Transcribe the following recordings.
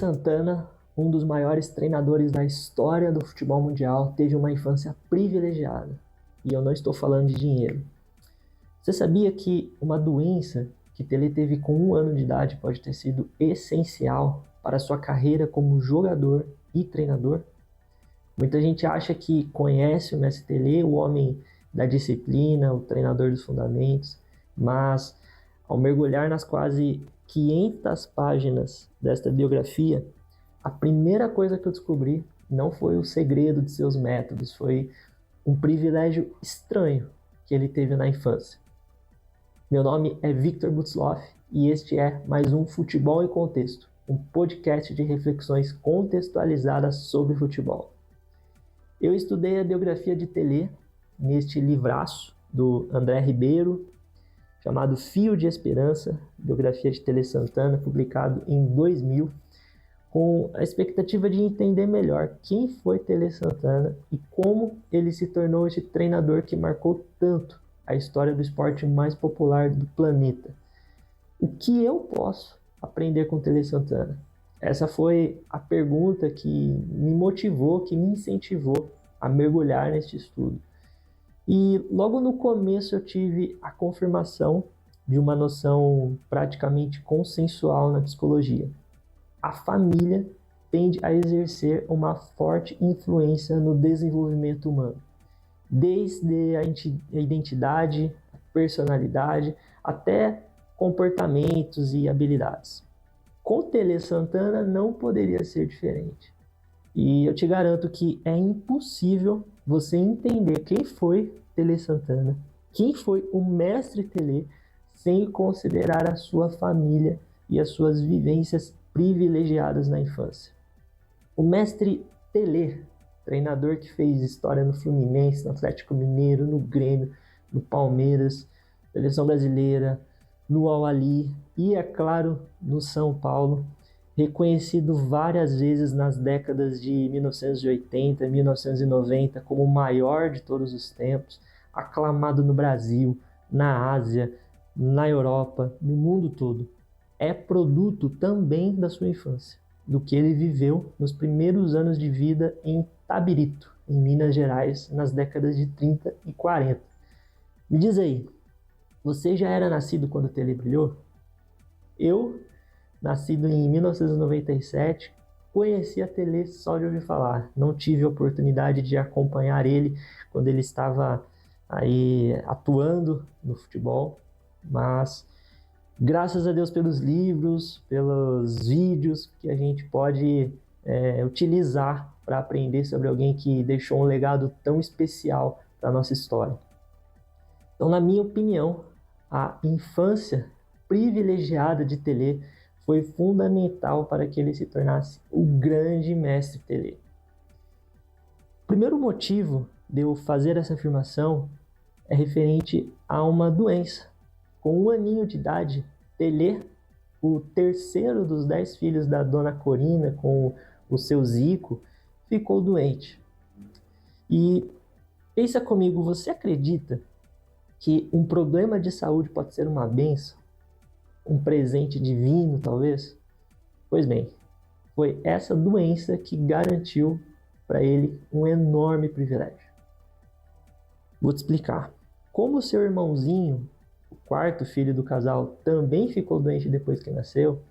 Santana, um dos maiores treinadores da história do futebol mundial, teve uma infância privilegiada. E eu não estou falando de dinheiro. Você sabia que uma doença que Pelé teve com 1 ano de idade pode ter sido essencial para sua carreira como jogador e treinador? Muita gente acha que conhece o Mestre Pelé, o homem da disciplina, o treinador dos fundamentos, mas ao mergulhar nas quase 500 páginas desta biografia, a primeira coisa que eu descobri não foi o segredo de seus métodos, foi um privilégio estranho que ele teve na infância. Meu nome é Victor Butzloff e este é mais um Futebol em Contexto, um podcast de reflexões contextualizadas sobre futebol. Eu estudei a biografia de Pelé neste livraço do André Ribeiro, chamado Fio de Esperança, biografia de Tele Santana, publicado em 2000, com a expectativa de entender melhor quem foi Tele Santana e como ele se tornou esse treinador que marcou tanto a história do esporte mais popular do planeta. O que eu posso aprender com Tele Santana? Essa foi a pergunta que me motivou, que me incentivou a mergulhar neste estudo. E logo no começo eu tive a confirmação de uma noção praticamente consensual na psicologia. A família tende a exercer uma forte influência no desenvolvimento humano, desde a identidade, a personalidade, até comportamentos e habilidades. Com Tele Santana não poderia ser diferente. E eu te garanto que é impossível você entender quem foi Tele Santana, quem foi o mestre Pelé, sem considerar a sua família e as suas vivências privilegiadas na infância. O mestre Pelé, treinador que fez história no Fluminense, no Atlético Mineiro, no Grêmio, no Palmeiras, seleção brasileira, no Al-Ahly e, é claro, no São Paulo, reconhecido várias vezes nas décadas de 1980 e 1990 como o maior de todos os tempos, aclamado no Brasil, na Ásia, na Europa, no mundo todo. É produto também da sua infância, do que ele viveu nos primeiros anos de vida em Tabirito, em Minas Gerais, nas décadas de 30 e 40. Me diz aí, você já era nascido quando o Pelé brilhou? Eu, nascido em 1997, conheci a Pelé só de ouvir falar. Não tive a oportunidade de acompanhar ele quando ele estava aí atuando no futebol, mas graças a Deus pelos livros, pelos vídeos que a gente pode utilizar para aprender sobre alguém que deixou um legado tão especial para a nossa história. Então, na minha opinião, a infância privilegiada de Pelé foi fundamental para que ele se tornasse o grande mestre Pelé. O primeiro motivo de eu fazer essa afirmação é referente a uma doença. Com 1 aninho de idade, Pelé, o terceiro dos 10 filhos da Dona Corina, com o seu Zico, ficou doente. E pensa comigo, você acredita que um problema de saúde pode ser uma bênção? Um presente divino, talvez? Pois bem, foi essa doença que garantiu para ele um enorme privilégio. Vou te explicar. Como seu irmãozinho, o quarto filho do casal, também ficou doente depois que nasceu,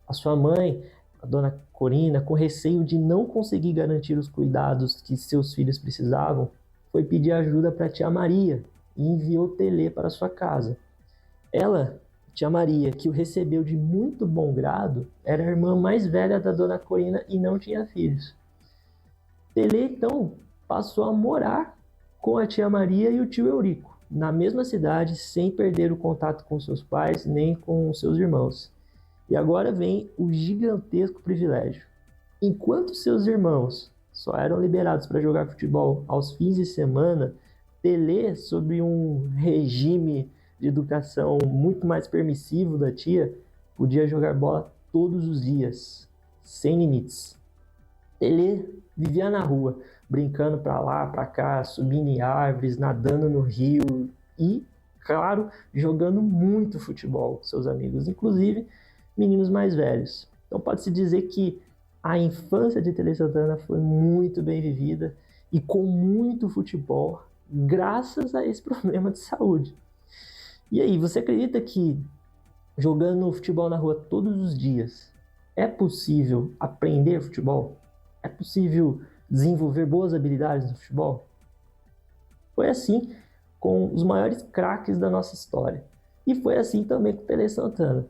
a sua mãe, a Dona Corina, com receio de não conseguir garantir os cuidados que seus filhos precisavam, foi pedir ajuda para a tia Maria e enviou Pelé para sua casa. Ela, tia Maria, que o recebeu de muito bom grado, era a irmã mais velha da Dona Corina e não tinha filhos. Pelé, então, passou a morar com a tia Maria e o tio Eurico, na mesma cidade, sem perder o contato com seus pais nem com seus irmãos. E agora vem o gigantesco privilégio. Enquanto seus irmãos só eram liberados para jogar futebol aos fins de semana, Pelé, sob um regime de educação muito mais permissivo da tia, podia jogar bola todos os dias, sem limites. Pelé vivia na rua, brincando para lá, para cá, subindo em árvores, nadando no rio e, claro, jogando muito futebol com seus amigos, inclusive meninos mais velhos. Então pode-se dizer que a infância de Tele Santana foi muito bem vivida e com muito futebol, graças a esse problema de saúde. E aí, você acredita que jogando futebol na rua todos os dias é possível aprender futebol? É possível desenvolver boas habilidades no futebol? Foi assim com os maiores craques da nossa história. E foi assim também com o Tele Santana.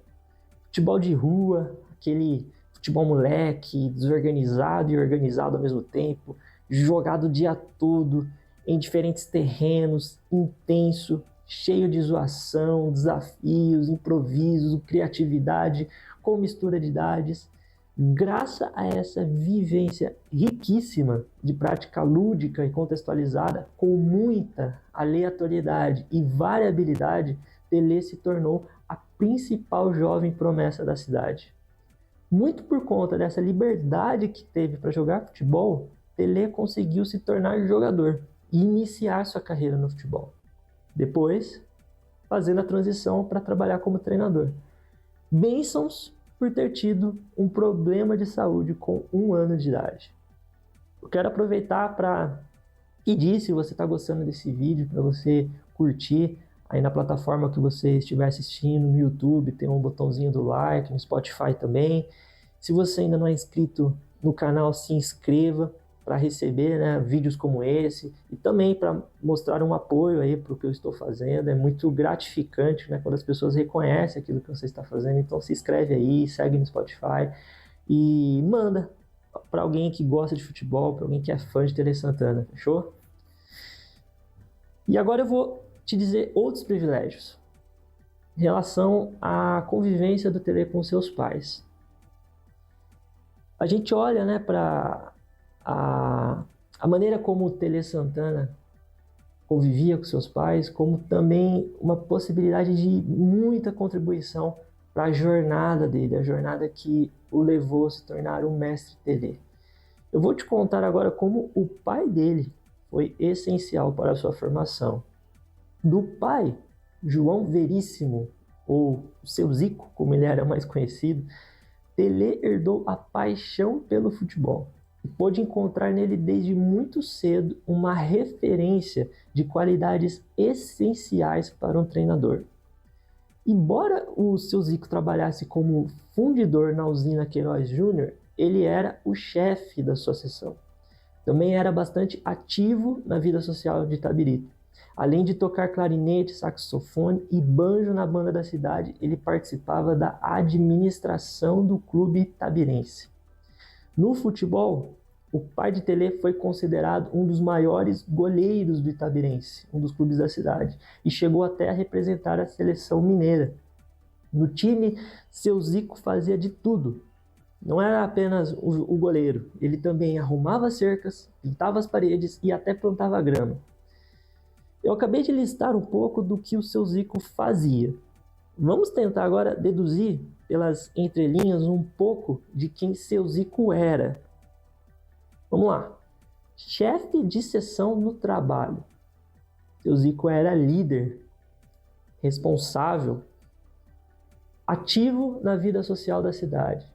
Futebol de rua, aquele futebol moleque, desorganizado e organizado ao mesmo tempo, jogado o dia todo, em diferentes terrenos, intenso, cheio de zoação, desafios, improviso, criatividade, com mistura de idades. Graças a essa vivência riquíssima de prática lúdica e contextualizada, com muita aleatoriedade e variabilidade, Pelé se tornou a principal jovem promessa da cidade. Muito por conta dessa liberdade que teve para jogar futebol, Pelé conseguiu se tornar jogador e iniciar sua carreira no futebol. Depois, fazendo a transição para trabalhar como treinador. Bênçãos por ter tido um problema de saúde com 1 ano de idade. Eu quero aproveitar para pedir, se você está gostando desse vídeo, para você curtir aí na plataforma que você estiver assistindo, no YouTube, tem um botãozinho do like, no Spotify também. Se você ainda não é inscrito no canal, se inscreva para receber, né, vídeos como esse e também para mostrar um apoio aí para o que eu estou fazendo. É muito gratificante, né, quando as pessoas reconhecem aquilo que você está fazendo. Então se inscreve aí, segue no Spotify e manda para alguém que gosta de futebol, para alguém que é fã de Tele Santana, fechou? E agora eu vou te dizer outros privilégios em relação à convivência do Tele com seus pais. A gente olha, né, para a maneira como o Tele Santana convivia com seus pais, como também uma possibilidade de muita contribuição para a jornada dele, a jornada que o levou a se tornar um mestre Tele. Eu vou te contar agora como o pai dele foi essencial para a sua formação. Do pai, João Veríssimo, ou o seu Zico, como ele era mais conhecido, Pelé herdou a paixão pelo futebol e pôde encontrar nele desde muito cedo uma referência de qualidades essenciais para um treinador. Embora o seu Zico trabalhasse como fundidor na usina Queiroz Júnior, ele era o chefe da sua seção. Também era bastante ativo na vida social de Itabirito. Além de tocar clarinete, saxofone e banjo na banda da cidade, ele participava da administração do clube itabirense. No futebol, o pai de Tele foi considerado um dos maiores goleiros do Itabirense, um dos clubes da cidade, e chegou até a representar a seleção mineira. No time, seu Zico fazia de tudo. Não era apenas o goleiro, ele também arrumava cercas, pintava as paredes e até plantava grama. Eu acabei de listar um pouco do que o seu Zico fazia. Vamos tentar agora deduzir pelas entrelinhas um pouco de quem seu Zico era. Vamos lá. Chefe de seção no trabalho. Seu Zico era líder, responsável, ativo na vida social da cidade.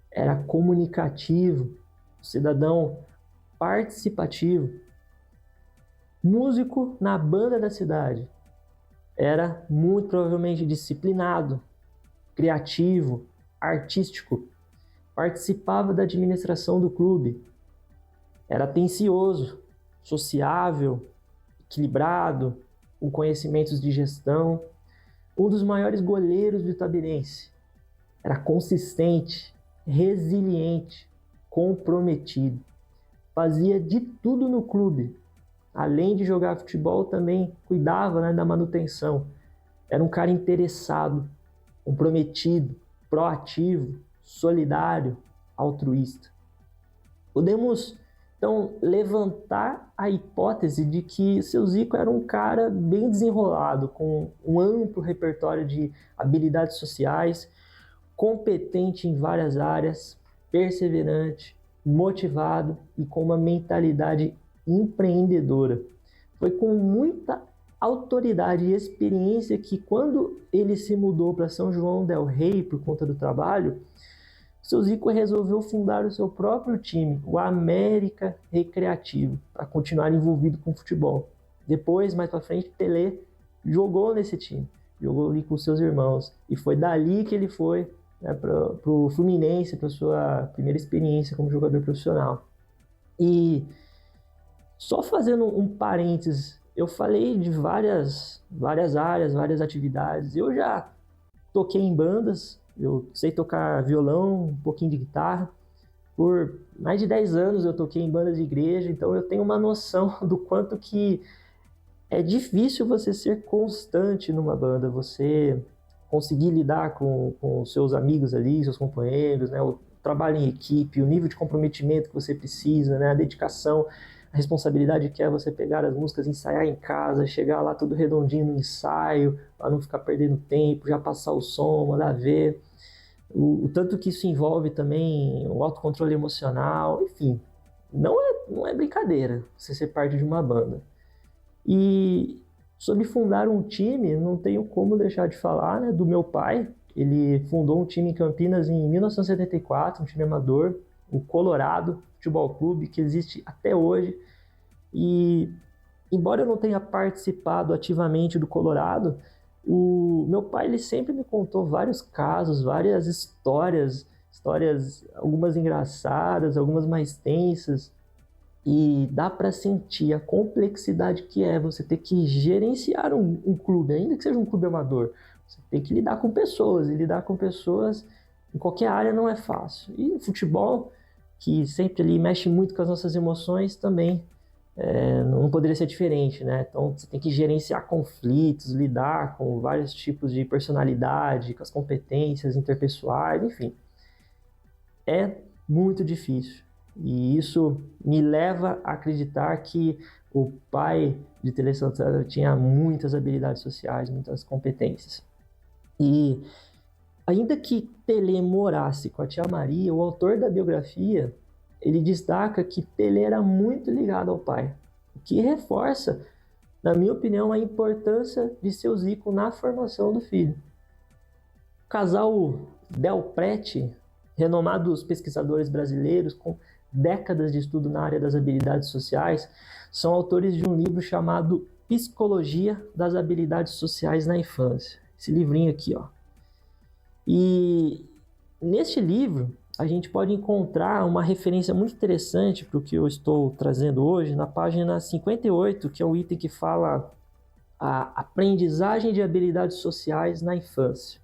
Era comunicativo, cidadão participativo, músico na banda da cidade. Era muito provavelmente disciplinado, criativo, artístico. Participava da administração do clube. Era atencioso, sociável, equilibrado, com conhecimentos de gestão. Um dos maiores goleiros do Itabirense. Era consistente, resiliente, comprometido. Fazia de tudo no clube. Além de jogar futebol, também cuidava, né, da manutenção. Era um cara interessado, comprometido, proativo, solidário, altruísta. Podemos, então, levantar a hipótese de que seu Zico era um cara bem desenrolado, com um amplo repertório de habilidades sociais, competente em várias áreas, perseverante, motivado e com uma mentalidade empreendedora. Foi com muita autoridade e experiência que, quando ele se mudou para São João del Rei por conta do trabalho, seu Zico resolveu fundar o seu próprio time, o América Recreativo, para continuar envolvido com o futebol. Depois, mais para frente, Pelé jogou nesse time, jogou ali com seus irmãos, e foi dali que ele foi, né, para o Fluminense, para sua primeira experiência como jogador profissional. E só fazendo um parênteses, eu falei de várias áreas, várias atividades. Eu já toquei em bandas, eu sei tocar violão, um pouquinho de guitarra. Por mais de 10 anos eu toquei em bandas de igreja, então eu tenho uma noção do quanto que é difícil você ser constante numa banda, você conseguir lidar com os seus amigos ali, seus companheiros, né, o trabalho em equipe, o nível de comprometimento que você precisa, né, a dedicação, a responsabilidade que é você pegar as músicas, ensaiar em casa, chegar lá tudo redondinho no ensaio, para não ficar perdendo tempo, já passar o som, mandar ver. O tanto que isso envolve também o autocontrole emocional, enfim, não é brincadeira você ser parte de uma banda. E sobre fundar um time, não tenho como deixar de falar, né, do meu pai. Ele fundou um time em Campinas em 1974, um time amador, o Colorado Futebol Clube, que existe até hoje. E embora eu não tenha participado ativamente do Colorado, o meu pai ele sempre me contou vários casos, várias histórias, algumas engraçadas, algumas mais tensas, e dá para sentir a complexidade que é você ter que gerenciar um clube, ainda que seja um clube amador. Você tem que lidar com pessoas, e lidar com pessoas em qualquer área não é fácil. E o futebol, que sempre ali mexe muito com as nossas emoções, também não poderia ser diferente, né? Então você tem que gerenciar conflitos, lidar com vários tipos de personalidade, com as competências interpessoais, enfim. É muito difícil. E isso me leva a acreditar que o pai de Tele Santana tinha muitas habilidades sociais, muitas competências. E ainda que Tele morasse com a tia Maria, o autor da biografia, ele destaca que Tele era muito ligado ao pai, o que reforça, na minha opinião, a importância de seu Zico na formação do filho. O casal Del Prete, renomados pesquisadores brasileiros com décadas de estudo na área das habilidades sociais, são autores de um livro chamado Psicologia das Habilidades Sociais na Infância. Esse livrinho aqui, ó. E neste livro, a gente pode encontrar uma referência muito interessante para o que eu estou trazendo hoje, na página 58, que é o item que fala a aprendizagem de habilidades sociais na infância.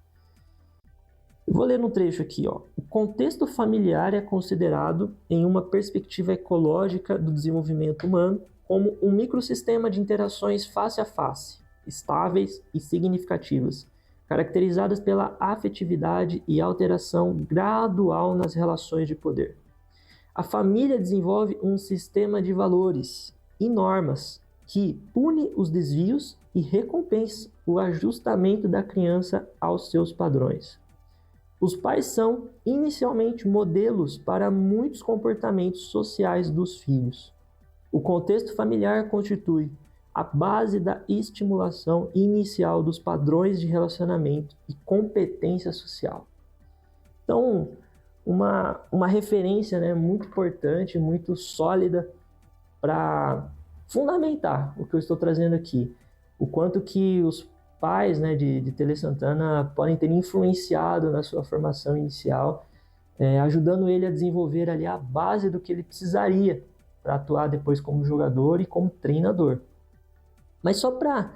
Eu vou ler um trecho aqui, ó. O contexto familiar é considerado, em uma perspectiva ecológica do desenvolvimento humano, como um microsistema de interações face a face, estáveis e significativas, caracterizadas pela afetividade e alteração gradual nas relações de poder. A família desenvolve um sistema de valores e normas que pune os desvios e recompensa o ajustamento da criança aos seus padrões. Os pais são, inicialmente, modelos para muitos comportamentos sociais dos filhos. O contexto familiar constitui a base da estimulação inicial dos padrões de relacionamento e competência social. Então, uma referência, né, muito importante, muito sólida para fundamentar o que eu estou trazendo aqui. O quanto que os pais, né, de Tele Santana podem ter influenciado na sua formação inicial, ajudando ele a desenvolver ali a base do que ele precisaria para atuar depois como jogador e como treinador. Mas só para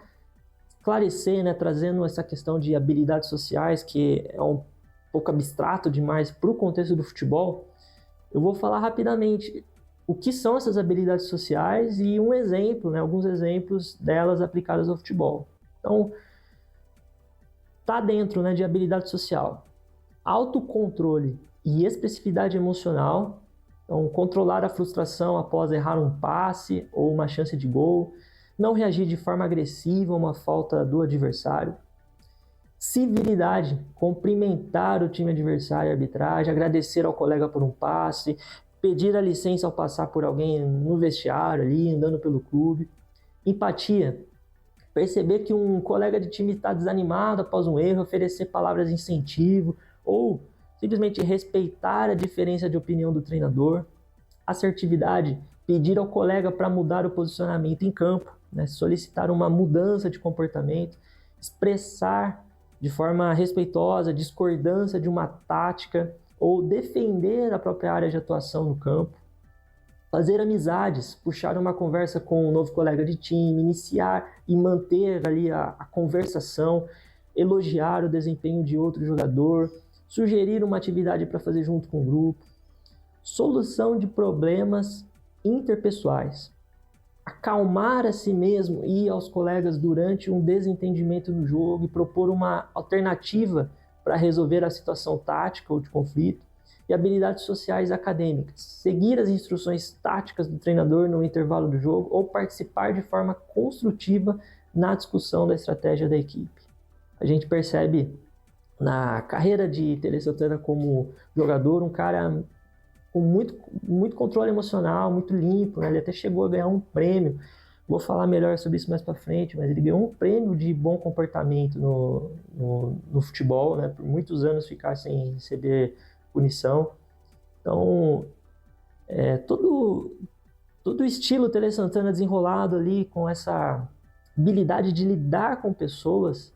esclarecer, né, trazendo essa questão de habilidades sociais, que é um pouco abstrato demais para o contexto do futebol, eu vou falar rapidamente o que são essas habilidades sociais e um exemplo, né, alguns exemplos delas aplicadas ao futebol. Então, está dentro, né, de habilidade social, autocontrole e expressividade emocional, então controlar a frustração após errar um passe ou uma chance de gol, não reagir de forma agressiva a uma falta do adversário, civilidade, cumprimentar o time adversário e a arbitragem, agradecer ao colega por um passe, pedir a licença ao passar por alguém no vestiário ali, andando pelo clube, empatia, perceber que um colega de time está desanimado após um erro, oferecer palavras de incentivo ou simplesmente respeitar a diferença de opinião do treinador. Assertividade, pedir ao colega para mudar o posicionamento em campo, né? Solicitar uma mudança de comportamento, expressar de forma respeitosa discordância de uma tática ou defender a própria área de atuação no campo. Fazer amizades, puxar uma conversa com um novo colega de time, iniciar e manter ali a conversação, elogiar o desempenho de outro jogador, sugerir uma atividade para fazer junto com o grupo. Solução de problemas interpessoais. Acalmar a si mesmo e aos colegas durante um desentendimento no jogo e propor uma alternativa para resolver a situação tática ou de conflito. E habilidades sociais acadêmicas. Seguir as instruções táticas do treinador no intervalo do jogo ou participar de forma construtiva na discussão da estratégia da equipe. A gente percebe na carreira de Tele Santana como jogador um cara com muito controle emocional, muito limpo, né? Ele até chegou a ganhar um prêmio. Vou falar melhor sobre isso mais para frente, mas ele ganhou um prêmio de bom comportamento no futebol, né? Por muitos anos ficar sem receber punição. Então, todo o estilo Tele Santana desenrolado ali com essa habilidade de lidar com pessoas,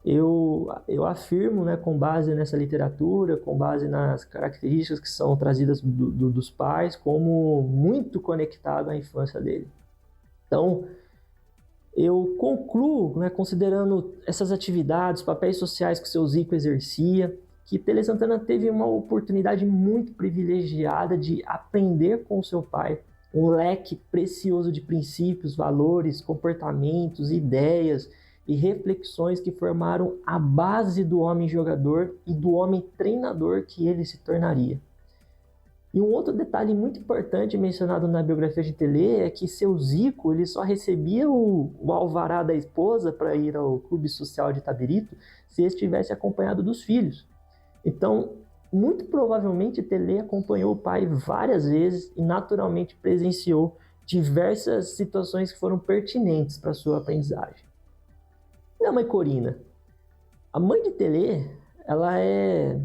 eu afirmo, né, com base nessa literatura, com base nas características que são trazidas dos pais, como muito conectado à infância dele. Então, eu concluo, né, considerando essas atividades, papéis sociais que o seu Zico exercia, que Tele Santana teve uma oportunidade muito privilegiada de aprender com o seu pai, um leque precioso de princípios, valores, comportamentos, ideias e reflexões que formaram a base do homem jogador e do homem treinador que ele se tornaria. E um outro detalhe muito importante mencionado na biografia de Tele é que seu Zico ele só recebia o alvará da esposa para ir ao clube social de Itabirito se estivesse acompanhado dos filhos. Então, muito provavelmente Tele acompanhou o pai várias vezes e naturalmente presenciou diversas situações que foram pertinentes para sua aprendizagem. E a mãe Corina? A mãe de Tele, ela é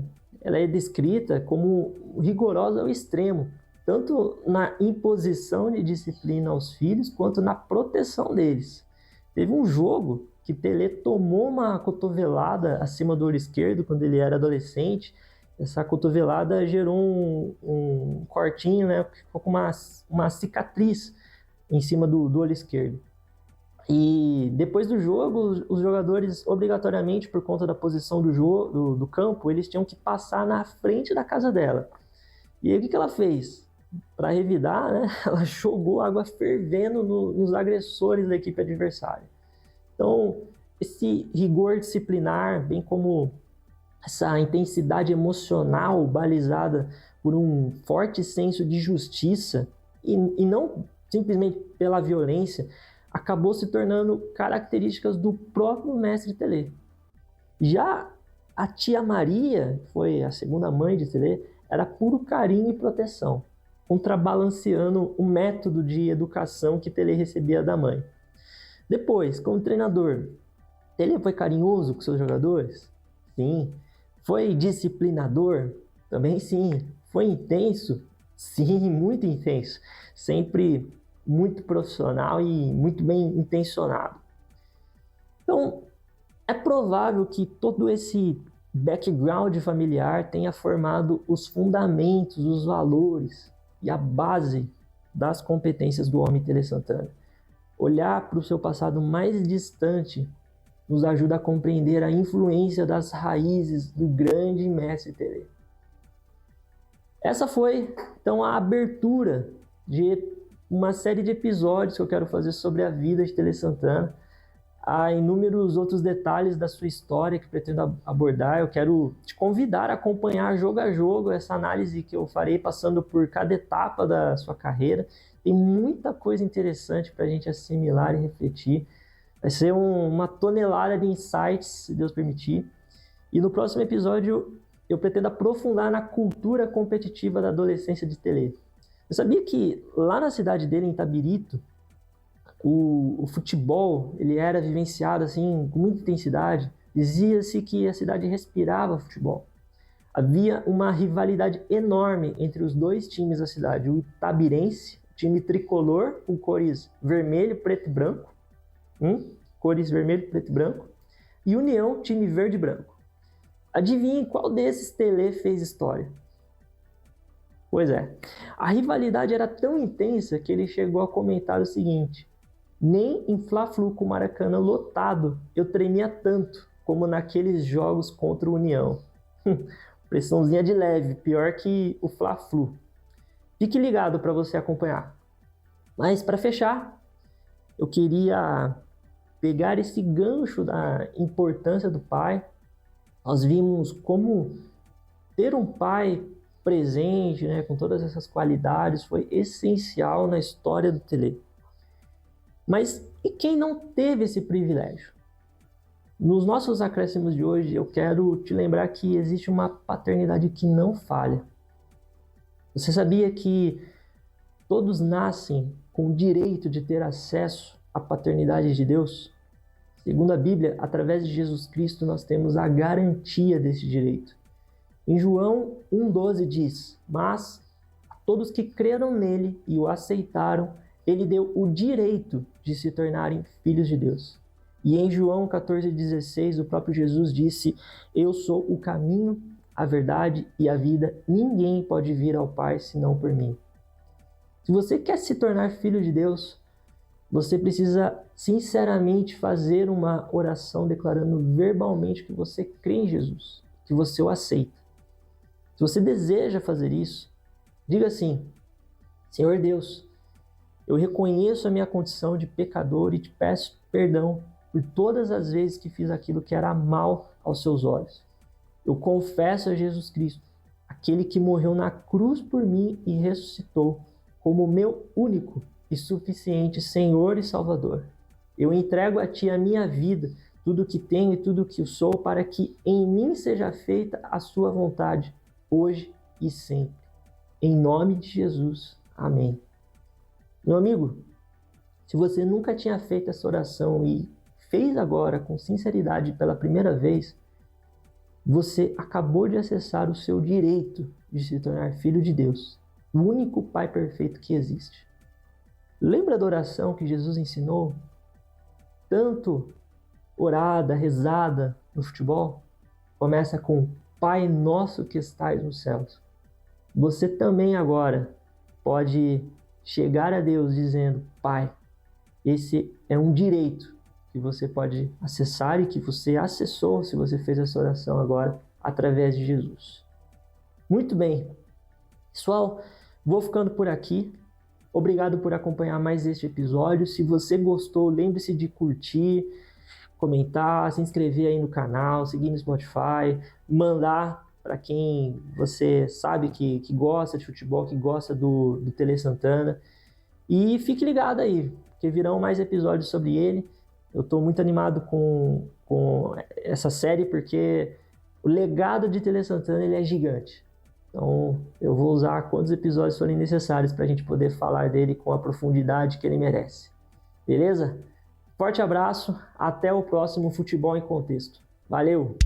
descrita como rigorosa ao extremo, tanto na imposição de disciplina aos filhos, quanto na proteção deles. Teve um jogo que Tele tomou uma cotovelada acima do olho esquerdo quando ele era adolescente. Essa cotovelada gerou um cortinho, né, ficou com uma cicatriz em cima do olho esquerdo. E depois do jogo, os jogadores, obrigatoriamente, por conta da posição do campo, eles tinham que passar na frente da casa dela. E aí o que ela fez? Para revidar, né, ela jogou água fervendo nos agressores da equipe adversária. Então, esse rigor disciplinar, bem como essa intensidade emocional balizada por um forte senso de justiça e não simplesmente pela violência, acabou se tornando características do próprio mestre Tele. Já a tia Maria, que foi a segunda mãe de Tele, era puro carinho e proteção, contrabalanceando o método de educação que Tele recebia da mãe. Depois, como treinador, Tele foi carinhoso com seus jogadores? Sim. Foi disciplinador? Também sim. Foi intenso? Sim, muito intenso. Sempre muito profissional e muito bem intencionado. Então, é provável que todo esse background familiar tenha formado os fundamentos, os valores e a base das competências do homem Tele Santana. Olhar para o seu passado mais distante nos ajuda a compreender a influência das raízes do grande mestre Tele. Essa foi, então, a abertura de uma série de episódios que eu quero fazer sobre a vida de Tele Santana. Há inúmeros outros detalhes da sua história que pretendo abordar. Eu quero te convidar a acompanhar jogo a jogo essa análise que eu farei passando por cada etapa da sua carreira. Tem muita coisa interessante para a gente assimilar e refletir. Vai ser uma tonelada de insights, se Deus permitir. E no próximo episódio eu pretendo aprofundar na cultura competitiva da adolescência de Tele. Eu sabia que lá na cidade dele, em Itabirito, o futebol ele era vivenciado assim, com muita intensidade. Dizia-se que a cidade respirava futebol. Havia uma rivalidade enorme entre os dois times da cidade, o Itabirense, time tricolor com cores vermelho, preto e branco, cores vermelho, preto e branco, e União, time verde e branco. Adivinhe qual desses Tele fez história? Pois é, a rivalidade era tão intensa que ele chegou a comentar o seguinte: nem em Fla-Flu com o Maracanã lotado eu tremia tanto como naqueles jogos contra o União. Pressãozinha de leve, pior que o Fla-Flu. Fique ligado para você acompanhar. Mas para fechar, eu queria pegar esse gancho da importância do pai. Nós vimos como ter um pai presente, né, com todas essas qualidades, foi essencial na história do Tele. Mas e quem não teve esse privilégio? Nos nossos acréscimos de hoje, eu quero te lembrar que existe uma paternidade que não falha. Você sabia que todos nascem com o direito de ter acesso à paternidade de Deus? Segundo a Bíblia, através de Jesus Cristo, nós temos a garantia desse direito. Em João 1,12 diz: mas a todos que creram nele e o aceitaram, ele deu o direito de se tornarem filhos de Deus. E em João 14,16, o próprio Jesus disse: eu sou o caminho, a verdade e a vida. Ninguém pode vir ao Pai senão por mim. Se você quer se tornar filho de Deus, você precisa sinceramente fazer uma oração declarando verbalmente que você crê em Jesus, que você o aceita. Se você deseja fazer isso, diga assim: Senhor Deus, eu reconheço a minha condição de pecador e te peço perdão por todas as vezes que fiz aquilo que era mal aos seus olhos. Eu confesso a Jesus Cristo, aquele que morreu na cruz por mim e ressuscitou, como meu único e suficiente Senhor e Salvador. Eu entrego a Ti a minha vida, tudo o que tenho e tudo o que sou, para que em mim seja feita a Sua vontade, hoje e sempre. Em nome de Jesus. Amém. Meu amigo, se você nunca tinha feito essa oração e fez agora com sinceridade pela primeira vez, você acabou de acessar o seu direito de se tornar filho de Deus, o único Pai perfeito que existe. Lembra da oração que Jesus ensinou? Tanto orada, rezada no futebol? Começa com Pai nosso que estais nos céus. Você também agora pode chegar a Deus dizendo: Pai, esse é um direito que você pode acessar e que você acessou se você fez essa oração agora através de Jesus. Muito bem, pessoal, vou ficando por aqui. Obrigado por acompanhar mais este episódio. Se você gostou, lembre-se de curtir, comentar, se inscrever aí no canal, seguir no Spotify, mandar para quem você sabe que gosta de futebol, que gosta do Tele Santana. E fique ligado aí, porque virão mais episódios sobre ele. Eu estou muito animado com essa série, porque o legado de Tele Santana ele é gigante. Então, eu vou usar quantos episódios forem necessários para a gente poder falar dele com a profundidade que ele merece. Beleza? Forte abraço, até o próximo Futebol em Contexto. Valeu!